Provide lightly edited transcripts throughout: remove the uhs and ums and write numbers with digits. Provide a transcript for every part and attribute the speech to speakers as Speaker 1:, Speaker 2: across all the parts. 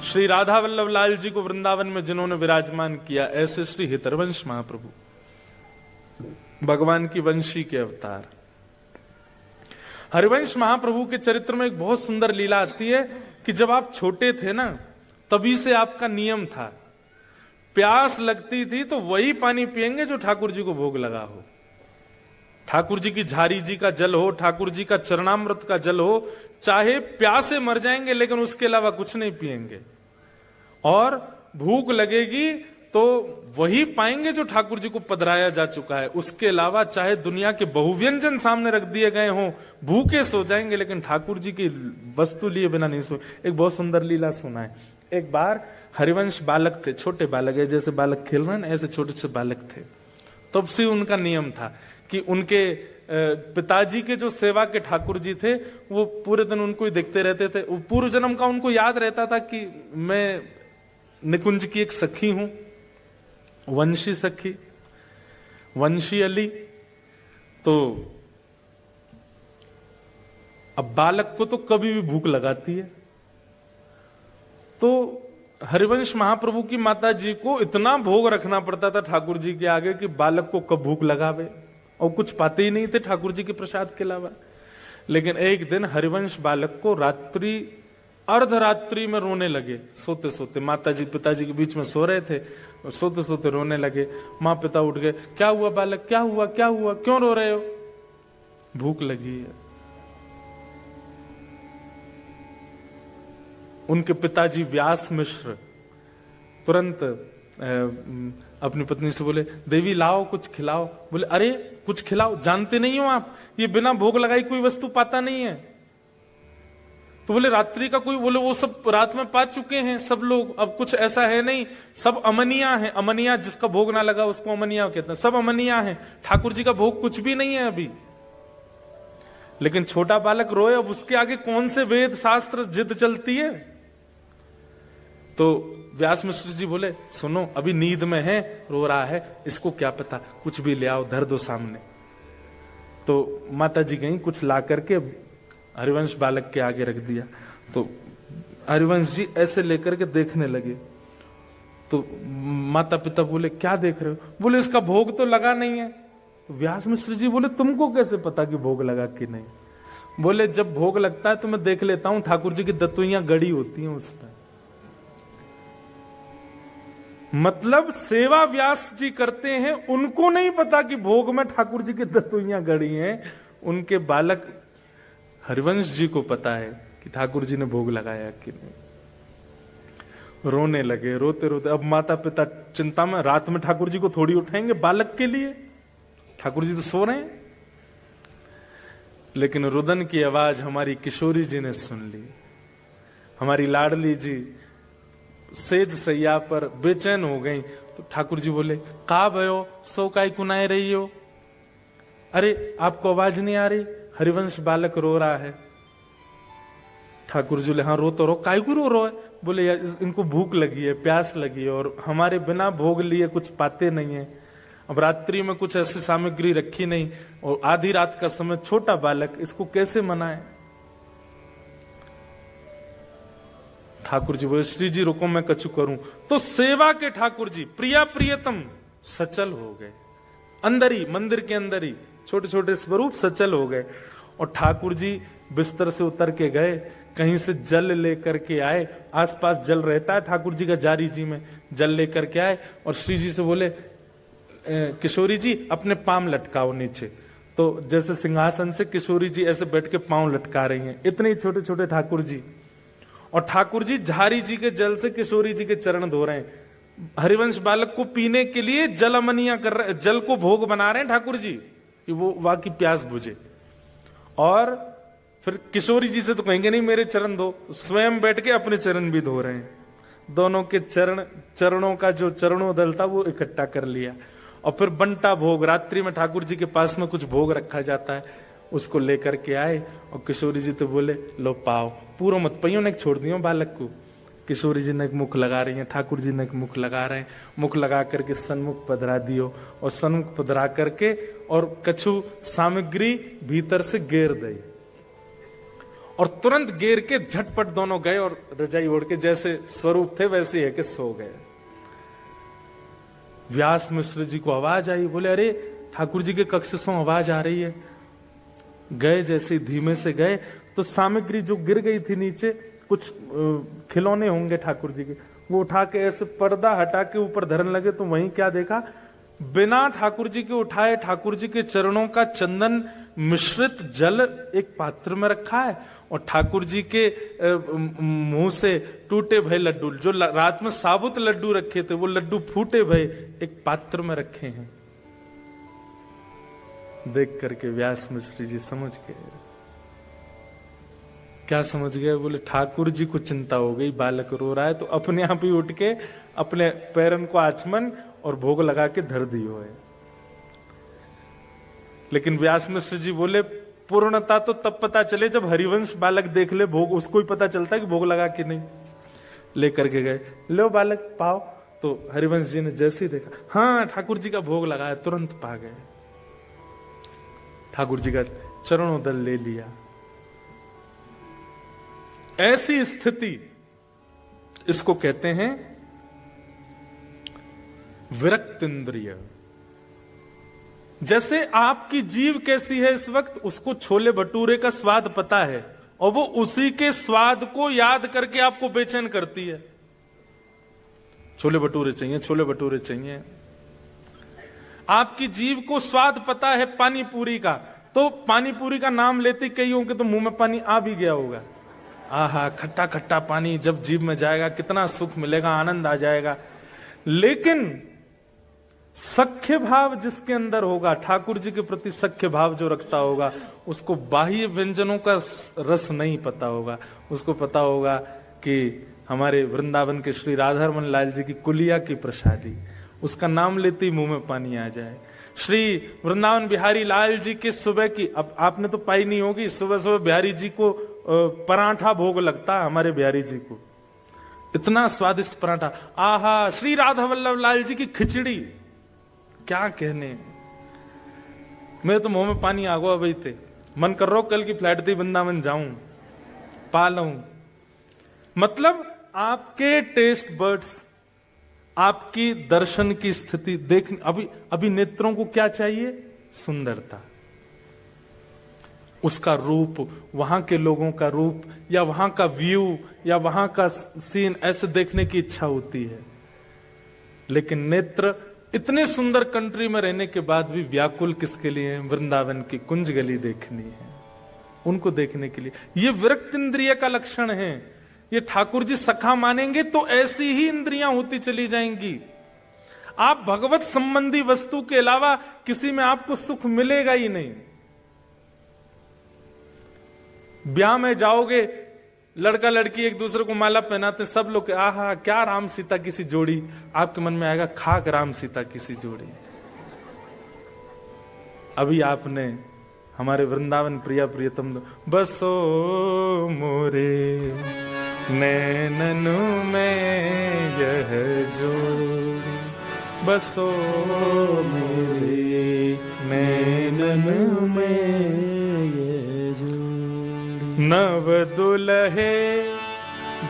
Speaker 1: श्री राधा वल्लभ लाल जी को वृंदावन में जिन्होंने विराजमान किया, ऐसे श्री हितरवंश महाप्रभु भगवान की वंशी के अवतार। हरिवंश महाप्रभु के चरित्र में एक बहुत सुंदर लीला आती है कि जब आप छोटे थे ना, तभी से आपका नियम था, प्यास लगती थी तो वही पानी पिएंगे जो ठाकुर जी को भोग लगा हो। ठाकुर जी की झारी जी का जल हो, ठाकुर जी का चरणामृत का जल हो, चाहे प्यासे मर जाएंगे लेकिन उसके अलावा कुछ नहीं पिएंगे। और भूख लगेगी तो वही पाएंगे जो ठाकुर जी को पधराया जा चुका है। उसके अलावा चाहे दुनिया के बहुव्यंजन सामने रख दिए गए हों, भूखे सो जाएंगे लेकिन ठाकुर जी की वस्तु लिए बिना नहीं सो। एक बहुत सुंदर लीला सुना है। एक बार हरिवंश बालक थे, छोटे बालक है, जैसे बालक खेल रहे हैं ऐसे छोटे से बालक थे। तब से उनका नियम था कि उनके पिताजी के जो सेवा के ठाकुर जी थे वो पूरे दिन उनको ही देखते रहते थे। पूर्व जन्म का उनको याद रहता था कि मैं निकुंज की एक सखी हूं, वंशी सखी, वंशी अली। तो अब बालक को तो कभी भी भूख लगाती है, तो हरिवंश महाप्रभु की माता जी को इतना भोग रखना पड़ता था ठाकुर जी के आगे कि बालक को कब भूख लगावे, और कुछ पाते ही नहीं थे ठाकुर जी के प्रसाद के अलावा। लेकिन एक दिन हरिवंश बालक को रात्रि अर्धरात्रि में रोने लगे, सोते सोते। माता जी पिताजी के बीच में सो रहे थे, सोते सोते रोने लगे। माँ पिता उठ गए, क्या हुआ बालक, क्या हुआ, क्या हुआ, क्यों रो रहे हो? भूख लगी है। उनके पिताजी व्यास मिश्र तुरंत अपनी पत्नी से बोले, देवी लाओ कुछ खिलाओ। बोले, अरे कुछ खिलाओ, जानते नहीं हो आप ये बिना भोग लगाई कोई वस्तु पाता नहीं है। तो बोले रात्रि का कोई, बोले वो सब रात में पा चुके हैं सब लोग, अब कुछ ऐसा है नहीं, सब अमनिया है। अमनिया जिसका भोग ना लगा उसको अमनिया कहते हैं, सब अमनिया है, ठाकुर जी का भोग कुछ भी नहीं है अभी। लेकिन छोटा बालक रोए, अब उसके आगे कौन से वेद शास्त्र जिद चलती है। तो व्यास मिश्र जी बोले, सुनो अभी नींद में है, रो रहा है, इसको क्या पता, कुछ भी ले आओ, धर दो सामने। तो माता जी गई, कुछ ला करके हरिवंश बालक के आगे रख दिया। तो हरिवंश जी ऐसे लेकर के देखने लगे। तो माता पिता बोले, क्या देख रहे हो? बोले, इसका भोग तो लगा नहीं है। तो व्यास मिश्र जी बोले, तुमको कैसे पता कि भोग लगा कि नहीं? बोले, जब भोग लगता है तो मैं देख लेता हूं, ठाकुर जी की दतुइयां गड़ी होती हैं उस पर। मतलब सेवा व्यास जी करते हैं, उनको नहीं पता कि भोग में ठाकुर जी की दतुइयां गड़ी हैं। उनके बालक हरिवंश जी को पता है कि ठाकुर जी ने भोग लगाया कि नहीं। रोने लगे, रोते रोते। अब माता पिता चिंता में, रात में ठाकुर जी को थोड़ी उठाएंगे बालक के लिए, ठाकुर जी तो सो रहे हैं। लेकिन रुदन की आवाज हमारी किशोरी जी ने सुन ली। हमारी लाडली जी सेज सैया पर बेचैन हो गई। तो ठाकुर जी बोले, का भयो, सो काय कुनाए रही हो? अरे आपको आवाज नहीं आ रही? हरिवंश बालक रो रहा है। ठाकुर जी बोले, हाँ रो तो रो, काय को रो है? बोले, यार इनको भूख लगी है, प्यास लगी है, और हमारे बिना भोग लिए कुछ पाते नहीं है। अब रात्रि में कुछ ऐसी सामग्री रखी नहीं, और आधी रात का समय, छोटा बालक, इसको कैसे मनाए? ठाकुर जी बोले, श्री जी रुको मैं कछु करूं। तो सेवा के ठाकुर जी प्रिया प्रियतम सचल हो गए, अंदर ही, मंदिर के अंदर ही छोटे छोटे स्वरूप सचल हो गए। और ठाकुर जी बिस्तर से उतर के गए, कहीं से जल लेकर के आए, आसपास जल रहता है ठाकुर जी का जारी जी में, जल लेकर के आए और श्री जी से बोले, किशोरी जी अपने पांव लटकाओ नीचे। तो जैसे सिंहासन से किशोरी जी ऐसे बैठ के पांव लटका रही हैं, इतने छोटे छोटे ठाकुर जी। और ठाकुर जी झारी जी के जल से किशोरी जी के चरण धो रहे हैं। हरिवंश बालक को पीने के लिए जल अमनिया कर रहे, जल को भोग बना रहे हैं ठाकुर जी कि वो वहां की प्यास बुझे। और फिर किशोरी जी से तो कहेंगे नहीं मेरे चरण धो, स्वयं बैठ के अपने चरण भी धो रहे हैं। दोनों के चरणों का जो चरणोदल था वो इकट्ठा कर लिया। और फिर बंटा भोग, रात्रि में ठाकुर जी के पास में कुछ भोग रखा जाता है, उसको लेकर के आए। और किशोरी जी तो बोले, लो पाओ, पूरा मत पइयो ने छोड़ दियो बालक को। किशोरी जी ने एक मुख लगा रही है, ठाकुर जी ने एक मुख लगा रहे हैं। मुख लगा करके सन्मुख पधरा दियो, और सन्मुख पधरा करके और कछु सामग्री भीतर से घेर दई। और तुरंत गिर के झटपट दोनों गए और रजाई ओढ़ के जैसे स्वरूप थे वैसे है कि सो गए। व्यास मिश्र जी को आवाज आई, बोले अरे ठाकुर जी के कक्ष से आवाज आ रही है। गए, जैसे धीमे से गए तो सामग्री जो गिर गई थी नीचे, कुछ खिलौने होंगे ठाकुर जी के, वो उठा के ऐसे पर्दा हटा के ऊपर धरन लगे। तो वहीं क्या देखा, बिना ठाकुर जी के उठाए ठाकुर जी के चरणों का चंदन मिश्रित जल एक पात्र में रखा है और ठाकुर जी के मुंह से टूटे भय लड्डू, जो रात में साबुत लड्डू रखे थे वो लड्डू फूटे भय एक पात्र में रखे हैं। देख करके व्यास मिश्र जी समझ गए। क्या समझ गए? बोले ठाकुर जी को चिंता हो गई, बालक रो रहा है, तो अपने आप ही उठ के अपने पैरन को आचमन और भोग लगा के धर दियो है। लेकिन व्यास मिश्र जी बोले पूर्णता तो तब पता चले जब हरिवंश बालक देख ले भोग, उसको ही पता चलता है कि भोग लगा कि नहीं। लेकर के गए, लो बालक पाओ। तो हरिवंश जी ने जैसे ही देखा, हाँ ठाकुर जी का भोग लगाया, तुरंत पा गए। ठाकुर जी का चरणोदल ले लिया। ऐसी स्थिति, इसको कहते हैं विरक्त इंद्रिय। जैसे आपकी जीव कैसी है इस वक्त, उसको छोले भटूरे का स्वाद पता है और वो उसी के स्वाद को याद करके आपको बेचैन करती है। छोले भटूरे चाहिए, छोले भटूरे चाहिए। आपकी जीव को स्वाद पता है पानी पूरी का, तो पानी पूरी का नाम लेते कई होंगे तो मुंह में पानी आ भी गया होगा। आहा, खट्टा खट्टा पानी जब जीभ में जाएगा कितना सुख मिलेगा, आनंद आ जाएगा। लेकिन सख्य भाव जिसके अंदर होगा, ठाकुर जी के प्रति सख्य भाव जो रखता होगा, उसको बाह्य व्यंजनों का रस नहीं पता होगा। उसको पता होगा कि हमारे वृंदावन के श्री राधारमन लाल जी की कुलिया की प्रसादी, उसका नाम लेते ही मुंह में पानी आ जाए। श्री वृंदावन बिहारी लाल जी के सुबह की, अब आपने तो पाई नहीं होगी, सुबह सुबह बिहारी जी को पराठा भोग लगता, हमारे बिहारी जी को इतना स्वादिष्ट पराठा। आहा, श्री राधा वल्लभ लाल जी की खिचड़ी, क्या कहने। मेरे तो मुंह में पानी आ गया भाई थे, मन कर रहा कल की फ्लाइट थी वृंदावन जाऊं, पा लूं। मतलब आपके टेस्ट बर्ड्स, आपकी दर्शन की स्थिति देख, अभी नेत्रों को क्या चाहिए? सुंदरता, उसका रूप, वहां के लोगों का रूप, या वहां का व्यू, या वहां का सीन, ऐसे देखने की इच्छा होती है। लेकिन नेत्र इतने सुंदर कंट्री में रहने के बाद भी व्याकुल किसके लिए है? वृंदावन की कुंज गली देखनी है, उनको देखने के लिए। ये विरक्त इंद्रिय का लक्षण है। ये ठाकुर जी सखा मानेंगे तो ऐसी ही इंद्रियां होती चली जाएंगी। आप भगवत संबंधी वस्तु के अलावा किसी में आपको सुख मिलेगा ही नहीं। ब्याह में जाओगे, लड़का लड़की एक दूसरे को माला पहनाते, सब लोग आहा क्या राम सीता की सी जोड़ी, आपके मन में आएगा खाक राम सीता की सी जोड़ी। अभी आपने हमारे वृंदावन प्रिया प्रियतम बसो मोरे नैननु में यह जोड़ी, बसो मोरे नैननु में यह जोड़ी। नव दुल्हे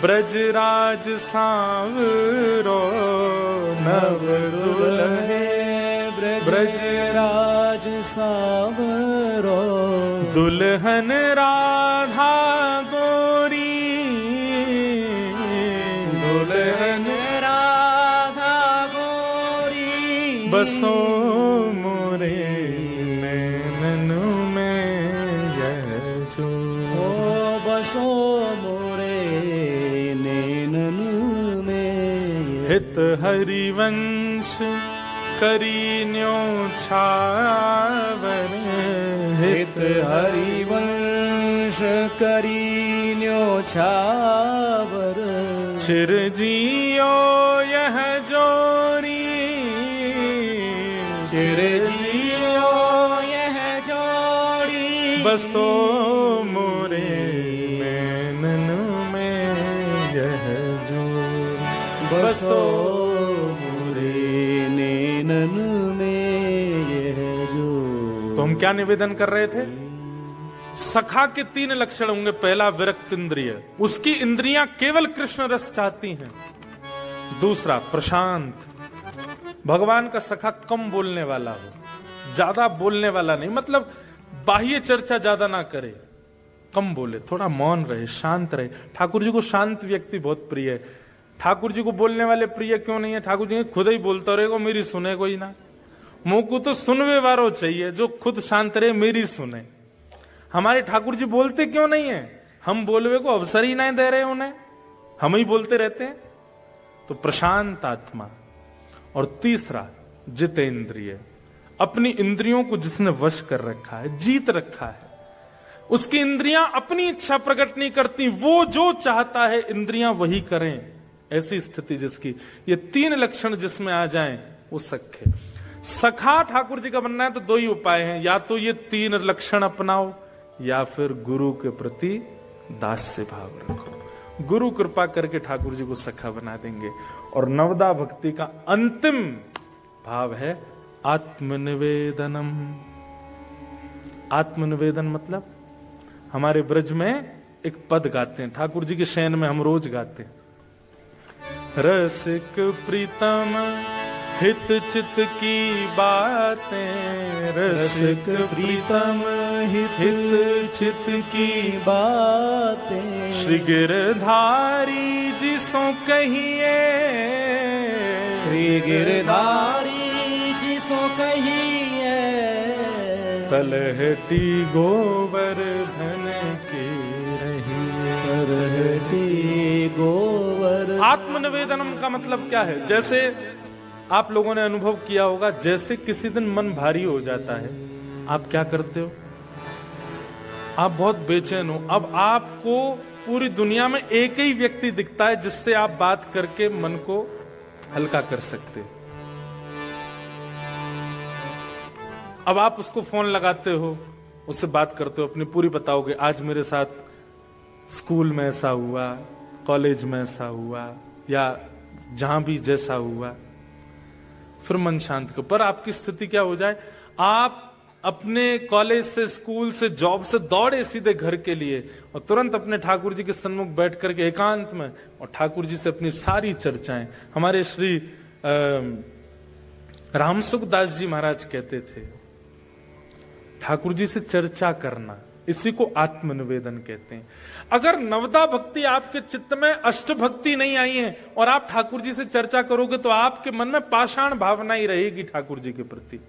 Speaker 1: ब्रजराज सांवरो, नव दुल्हे ब्रजराज सांवरो, दुल्हन राधा गोरी, दुल्हन राधा गोरी, बसो मोरे नैननु में यह जोड़ी, ओ बसो मोरे नैननु में। हित हरिवंश करी न्योछावर, हित हरिवंश करी न्योछावर, चिरजियो यह जोरी, चिरजियो यह जोड़ी, बसो मोरे नैननु में यह जोड़ी, बसो नैननु में यह जोड़ी। तो हम क्या निवेदन कर रहे थे? सखा के 3 लक्षण होंगे। पहला विरक्त इंद्रिय, उसकी इंद्रियां केवल कृष्ण रस चाहती हैं। दूसरा प्रशांत, भगवान का सखा कम बोलने वाला हो, ज्यादा बोलने वाला नहीं, मतलब बाह्य चर्चा ज्यादा ना करे, कम बोले, थोड़ा मौन रहे, शांत रहे। ठाकुर जी को शांत व्यक्ति बहुत प्रिय है। ठाकुर जी को बोलने वाले प्रिय क्यों नहीं है? ठाकुर जी खुद ही बोलता रहेगा, मेरी सुने कोई ना। मुंह को तो सुनवे वारो चाहिए, जो खुद शांत रहे, मेरी सुने। हमारे ठाकुर जी बोलते क्यों नहीं है? हम बोलवे को अवसर ही नहीं दे रहे उन्हें, हम ही बोलते रहते हैं। तो प्रशांत आत्मा। और तीसरा जितेंद्रिय, अपनी इंद्रियों को जिसने वश कर रखा है, जीत रखा है, उसकी इंद्रियां अपनी इच्छा प्रकट नहीं करती, वो जो चाहता है इंद्रियां वही करें, ऐसी स्थिति जिसकी। ये 3 लक्षण जिसमें आ जाएं वो सखे। सखा ठाकुर जी का बनना है तो 2 ही उपाय हैं, या तो ये 3 लक्षण अपनाओ, या फिर गुरु के प्रति दास्य भाव रखो। गुरु कृपा करके ठाकुर जी को सखा बना देंगे। और नवदा भक्ति का अंतिम भाव है आत्मनिवेदनम। आत्मनिवेदन मतलब हमारे ब्रज में एक पद गाते हैं, ठाकुर जी के शयन में हम रोज गाते हैं। रसिक प्रीतम हित चित की बातें, रसिक प्रीतम हित चित की बातें, श्री गिरधारी जी सो कहिए,
Speaker 2: श्री गिरधारी जी सो कहिए,
Speaker 1: तलहटी गोवर्धन की रही,
Speaker 2: तलहटी गोवर्धन।
Speaker 1: आत्मनिवेदनम का मतलब क्या है? जैसे आप लोगों ने अनुभव किया होगा, जैसे किसी दिन मन भारी हो जाता है, आप क्या करते हो? आप बहुत बेचैन हो। अब आपको पूरी दुनिया में एक ही व्यक्ति दिखता है जिससे आप बात करके मन को हल्का कर सकते। अब आप उसको फोन लगाते हो, उससे बात करते हो, अपनी पूरी बताओगे, आज मेरे साथ स्कूल में ऐसा हुआ, कॉलेज में ऐसा हुआ, या जहां भी जैसा हुआ, फिर मन शांत करो। पर आपकी स्थिति क्या हो जाए, आप अपने कॉलेज से, स्कूल से, जॉब से दौड़े सीधे घर के लिए, और तुरंत अपने ठाकुर जी के सन्मुख बैठ करके एकांत में और ठाकुर जी से अपनी सारी चर्चाएं। हमारे श्री रामसुखदास जी महाराज कहते थे, ठाकुर जी से चर्चा करना, इसी को आत्मनिवेदन कहते हैं। अगर नवदा भक्ति आपके चित्त में अष्ट भक्ति नहीं आई है और आप ठाकुर जी से चर्चा करोगे तो आपके मन में पाषाण भावना ही रहेगी ठाकुर जी के प्रति।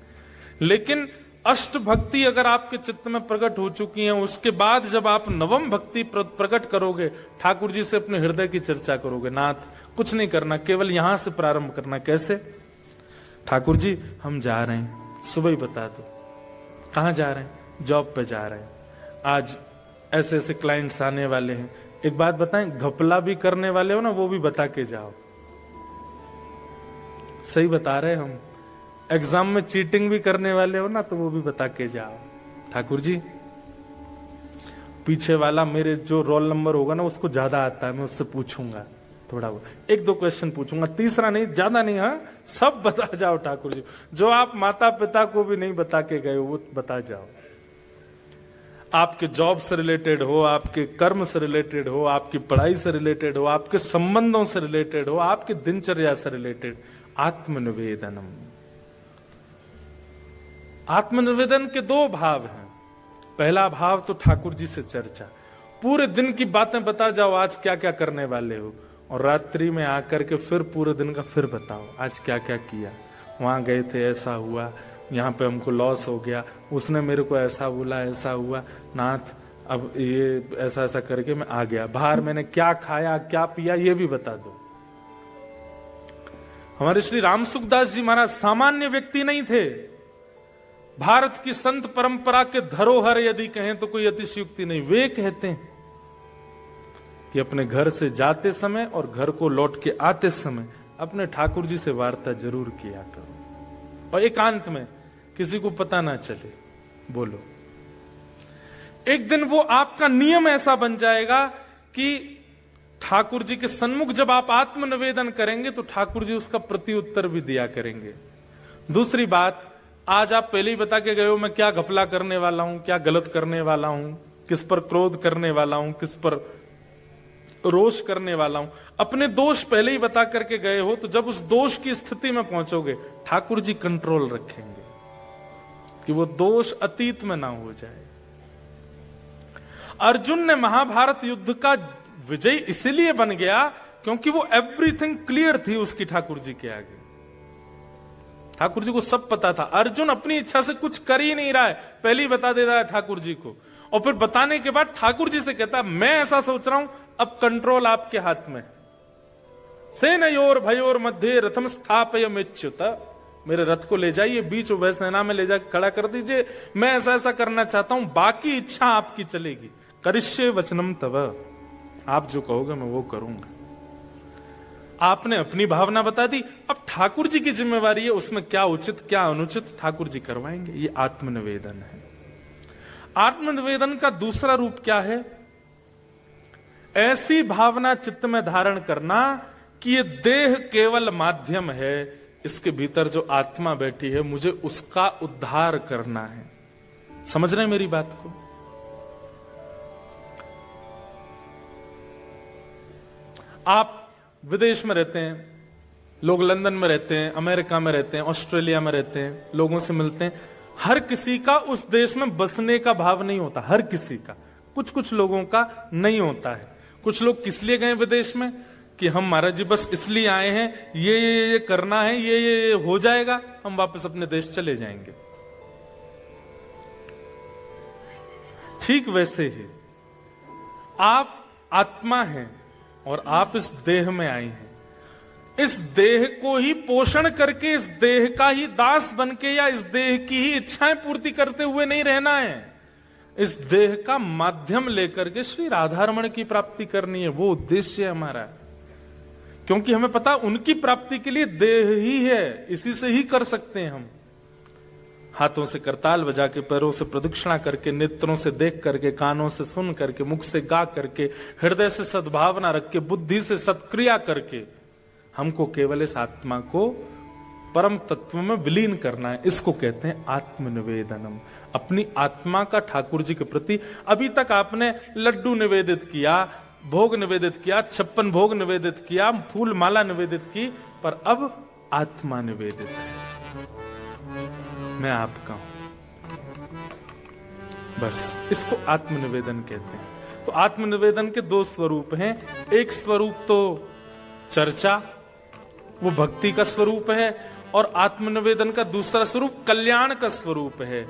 Speaker 1: लेकिन अष्ट भक्ति अगर आपके चित्त में प्रकट हो चुकी है, उसके बाद जब आप नवम भक्ति प्रकट करोगे, ठाकुर जी से अपने हृदय की चर्चा करोगे, नाथ कुछ नहीं करना, केवल यहां से प्रारंभ करना। कैसे? ठाकुर जी हम जा रहे हैं, सुबह ही बता दो कहां जा रहे हैं, जॉब पे जा रहे हैं, आज ऐसे ऐसे क्लाइंट्स आने वाले हैं। एक बात बताएं, घपला भी करने वाले हो ना, वो भी बता के जाओ। सही बता रहे हम। एग्जाम में चीटिंग भी करने वाले हो ना, तो वो भी बता के जाओ। ठाकुर जी पीछे वाला मेरे जो रोल नंबर होगा ना, उसको ज्यादा आता है, मैं उससे पूछूंगा, थोड़ा वो 1-2 क्वेश्चन पूछूंगा, तीसरा नहीं, ज्यादा नहीं, हाँ सब बता जाओ ठाकुर जी। जो आप माता पिता को भी नहीं बता के गए वो बता जाओ। आपके जॉब से रिलेटेड हो, आपके कर्म से रिलेटेड हो, आपकी पढ़ाई से रिलेटेड हो, आपके संबंधों से रिलेटेड हो, आपके दिनचर्या से रिलेटेड। आत्मनिवेदनम। आत्मनिवेदन के 2 भाव हैं। पहला भाव तो ठाकुर जी से चर्चा, पूरे दिन की बातें बता जाओ, आज क्या क्या करने वाले हो, और रात्रि में आकर के फिर पूरे दिन का फिर बताओ, आज क्या क्या किया, वहां गए थे, ऐसा हुआ, यहाँ पे हमको लॉस हो गया, उसने मेरे को ऐसा बोला, ऐसा हुआ, नाथ अब ये ऐसा ऐसा करके मैं आ गया, बाहर मैंने क्या खाया क्या पिया ये भी बता दो। हमारे श्री रामसुखदास जी महाराज सामान्य व्यक्ति नहीं थे। भारत की संत परंपरा के धरोहर यदि कहें तो कोई अतिशयोक्ति नहीं। वे कहते हैं कि अपने घर से जाते समय और घर को लौट के आते समय अपने ठाकुर जी से वार्ता जरूर किया करो, और एकांत में, किसी को पता ना चले, बोलो। एक दिन वो आपका नियम ऐसा बन जाएगा कि ठाकुर जी के सन्मुख जब आप आत्मनिवेदन करेंगे तो ठाकुर जी उसका प्रत्युत्तर भी दिया करेंगे। दूसरी बात, आज आप पहले ही बता के गए हो मैं क्या घपला करने वाला हूं, क्या गलत करने वाला हूं, किस पर क्रोध करने वाला हूं, किस पर रोष करने वाला हूं, अपने दोष पहले ही बता करके गए हो, तो जब उस दोष की स्थिति में पहुंचोगे ठाकुर जी कंट्रोल रखेंगे कि वो दोष अतीत में ना हो जाए। अर्जुन ने महाभारत युद्ध का विजय इसलिए बन गया क्योंकि वो एवरीथिंग क्लियर थी उसकी ठाकुर जी के आगे। ठाकुर जी को सब पता था। अर्जुन अपनी इच्छा से कुछ कर ही नहीं रहा है, पहले ही बता दे रहा है ठाकुर जी को, और फिर बताने के बाद ठाकुर जी से कहता है मैं ऐसा सोच रहा हूं, अब कंट्रोल आपके हाथ में। सेनयोर भयोर मध्य रथम स्थापयमेच्युत, मेरे रथ को ले जाइए बीच उभय सेना में ले जाकर खड़ा कर दीजिए, मैं ऐसा ऐसा करना चाहता हूं, बाकी इच्छा आपकी चलेगी। करिष्ये वचनम तव, आप जो कहोगे मैं वो करूंगा। आपने अपनी भावना बता दी, अब ठाकुर जी की जिम्मेवारी है उसमें क्या उचित क्या अनुचित ठाकुर जी करवाएंगे। ये आत्मनिवेदन है। आत्मनिवेदन का दूसरा रूप क्या है? ऐसी भावना चित्त में धारण करना कि ये देह केवल माध्यम है, इसके भीतर जो आत्मा बैठी है मुझे उसका उद्धार करना है। समझ रहे हैं मेरी बात को? आप विदेश में रहते हैं, लोग लंदन में रहते हैं, अमेरिका में रहते हैं, ऑस्ट्रेलिया में रहते हैं, लोगों से मिलते हैं। हर किसी का उस देश में बसने का भाव नहीं होता, हर किसी का। कुछ कुछ लोगों का नहीं होता है। कुछ लोग किस लिए गए विदेश में कि हम महाराज जी बस इसलिए आए हैं, ये करना है, ये हो जाएगा, हम वापस अपने देश चले जाएंगे। ठीक वैसे ही आप आत्मा हैं और आप इस देह में आए हैं। इस देह को ही पोषण करके, इस देह का ही दास बनके या इस देह की ही इच्छाएं पूर्ति करते हुए नहीं रहना है। इस देह का माध्यम लेकर के श्री राधारमण की प्राप्ति करनी है, वो उद्देश्य है हमारा। क्योंकि हमें पता उनकी प्राप्ति के लिए देह ही है, इसी से ही कर सकते हैं हम। हाथों से करताल बजा के, पैरों से प्रदक्षिणा करके, नेत्रों से देख करके, कानों से सुन करके, मुख से गा करके, हृदय से सद्भावना रख के, बुद्धि से सत्क्रिया करके हमको केवल इस आत्मा को परम तत्व में विलीन करना है। इसको कहते हैं आत्मनिवेदनम। अपनी आत्मा का ठाकुर जी के प्रति, अभी तक आपने लड्डू निवेदित किया, भोग निवेदित किया, 56 भोग निवेदित किया, फूल माला निवेदित की, पर अब आत्मा निवेदित है, मैं आपका हूं। बस इसको आत्मनिवेदन कहते हैं। तो आत्मनिवेदन के दो स्वरूप हैं। एक स्वरूप तो चर्चा, वो भक्ति का स्वरूप है, और आत्मनिवेदन का दूसरा स्वरूप कल्याण का स्वरूप है।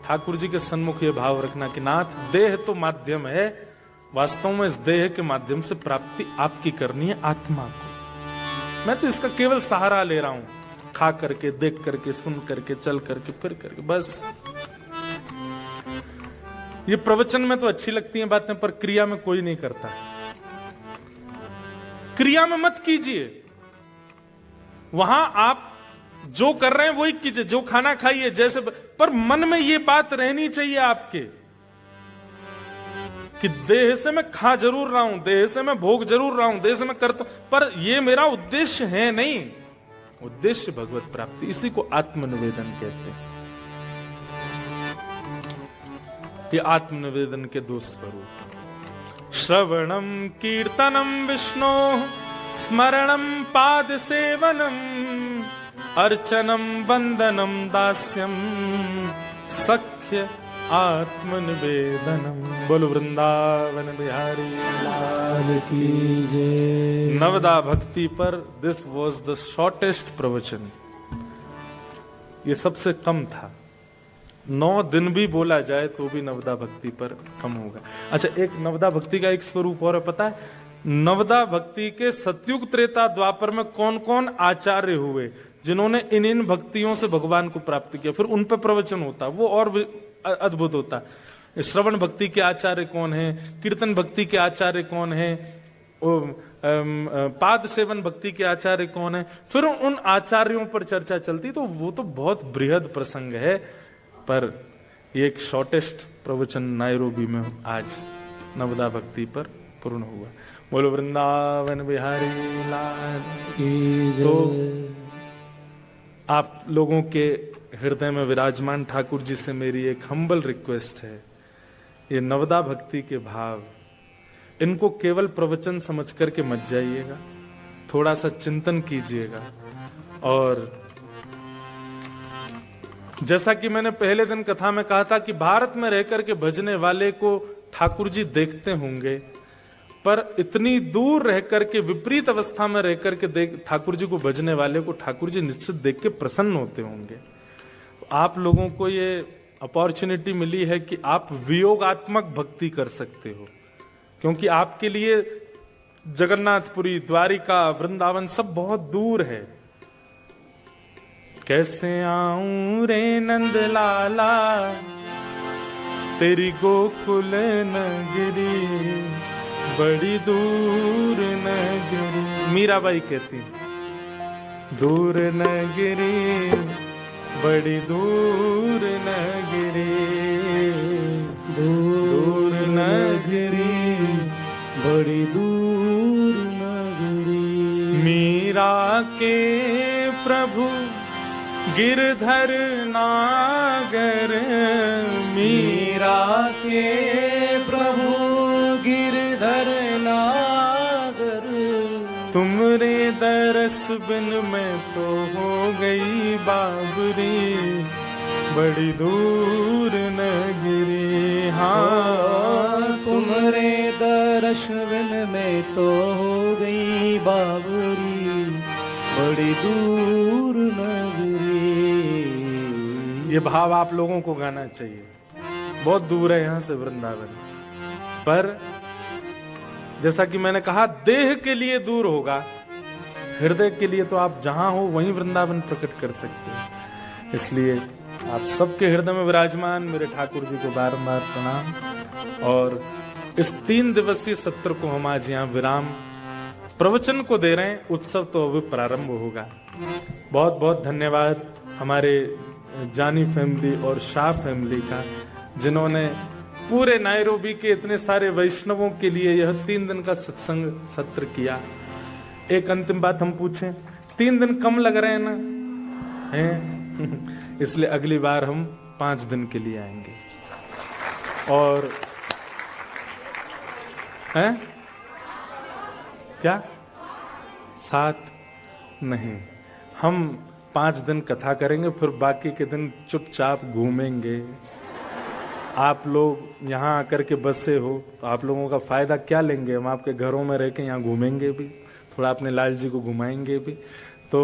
Speaker 1: ठाकुर जी के सन्मुख ये भाव रखना कि नाथ, देह तो माध्यम है, वास्तव में इस देह के माध्यम से प्राप्ति आपकी करनी है आत्मा को। मैं तो इसका केवल सहारा ले रहा हूं, खा करके, देख करके, सुन करके, चल करके, फिर करके, बस। ये प्रवचन में तो अच्छी लगती हैं बातें, पर क्रिया में कोई नहीं करता। क्रिया में मत कीजिए। वहां आप जो कर रहे हैं वही कीजिए, जो खाना खाइए, जैसे, पर मन में ये बात रहनी चाहिए आपके कि देह से मैं खा जरूर रहा हूं, देह से मैं भोग जरूर रहा हूं, देह से मैं करता हूं, पर ये मेरा उद्देश्य है नहीं। उद्देश्य भगवत प्राप्ति, इसी को आत्मनिवेदन कहते हैं। ये आत्मनिवेदन के दो स्वरूप, श्रवणम कीर्तनम विष्णु, स्मरणम पाद सेवनम, अर्चनम वंदनम दास्यम, सख्य आत्मनिवेदनम। बोलो वृंदावन बिहारी लाल की जय। नवदा भक्ति पर दिस वॉज द शॉर्टेस्ट प्रवचन। ये सबसे कम था। 9 दिन भी बोला जाए तो भी नवदा भक्ति पर कम होगा। अच्छा, एक नवदा भक्ति का एक स्वरूप और है, पता है? नवदा भक्ति के सतयुग त्रेता द्वापर में कौन कौन आचार्य हुए जिन्होंने इन भक्तियों से भगवान को प्राप्त किया, फिर उन पर प्रवचन होता, वो और अद्भुत होता। श्रवण भक्ति के आचार्य कौन है, कीर्तन भक्ति के आचार्य कौन है, पाद सेवन भक्ति के आचार्य कौन है, फिर उन आचार्यों पर चर्चा चलती। तो वो तो बहुत बृहद प्रसंग है, पर एक शॉर्टेस्ट प्रवचन नायरोबी में आज नवदा भक्ति पर पूर्ण हुआ। बोलो वृंदावन बिहारी लाल की जय। तो आप लोगों के हृदय में विराजमान ठाकुर जी से मेरी एक हम्बल रिक्वेस्ट है ये नवदा भक्ति के भाव, इनको केवल प्रवचन समझ करके मत जाइएगा, थोड़ा सा चिंतन कीजिएगा। और जैसा कि मैंने पहले दिन कथा में कहा था कि भारत में रहकर के भजने वाले को ठाकुर जी देखते होंगे, पर इतनी दूर रहकर के, विपरीत अवस्था में रहकर के ठाकुर जी को भजने वाले को ठाकुर जी निश्चित देख के प्रसन्न होते होंगे। आप लोगों को ये अपॉर्चुनिटी मिली है कि आप वियोगात्मक भक्ति कर सकते हो, क्योंकि आपके लिए जगन्नाथपुरी, द्वारिका, वृंदावन सब बहुत दूर है। कैसे आऊं रे नंद लाला तेरी गोकुल नगरी, बड़ी दूर नगरी। मीराबाई कहती दूर नगरी, बड़ी दूर नगरी, दूर नगरी,
Speaker 2: बड़ी दूर नगरी।
Speaker 1: मीरा के प्रभु गिरधर नागर,
Speaker 2: मीरा के प्रभु गिरधर नागर।
Speaker 1: तुमरे दरस बिन मैं तो हो गई बाबरी, बड़ी दूर नगरी। हाँ
Speaker 2: तुमरे दरस बिन मैं तो हो गई बाबरी, बड़ी दूर नगरी।
Speaker 1: ये भाव आप लोगों को गाना चाहिए। बहुत दूर है यहां से वृंदावन, पर जैसा कि मैंने कहा, देह के लिए दूर होगा, हृदय के लिए तो आप जहां हो वहीं वृंदावन प्रकट कर सकते हैं। इसलिए आप सबके हृदय में विराजमान मेरे ठाकुर जी को बारंबार प्रणाम। और इस 3 दिवसीय सत्र को हम आज यहाँ विराम प्रवचन को दे रहे हैं। उत्सव तो अभी प्रारंभ होगा। बहुत बहुत धन्यवाद हमारे जानी फैमिली और शाह फैमिली का, जिन्होंने पूरे नायरोबी के इतने सारे वैष्णवों के लिए यह 3 दिन का सत्संग सत्र किया। एक अंतिम बात हम पूछें, 3 दिन कम लग रहे हैं ना? हैं? इसलिए अगली बार हम 5 दिन के लिए आएंगे। और हैं? क्या 7 नहीं, हम 5 दिन कथा करेंगे, फिर बाकी के दिन चुपचाप घूमेंगे। आप लोग यहाँ आकर के बसे हो तो आप लोगों का फायदा क्या लेंगे? हम आपके घरों में रह के यहाँ घूमेंगे भी, थोड़ा अपने लाल जी को घुमाएंगे भी। तो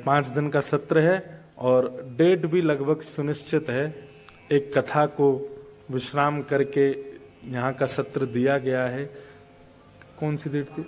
Speaker 1: 5 दिन का सत्र है और डेट भी लगभग सुनिश्चित है। एक कथा को विश्राम करके यहाँ का सत्र दिया गया है। कौन सी डेट थी?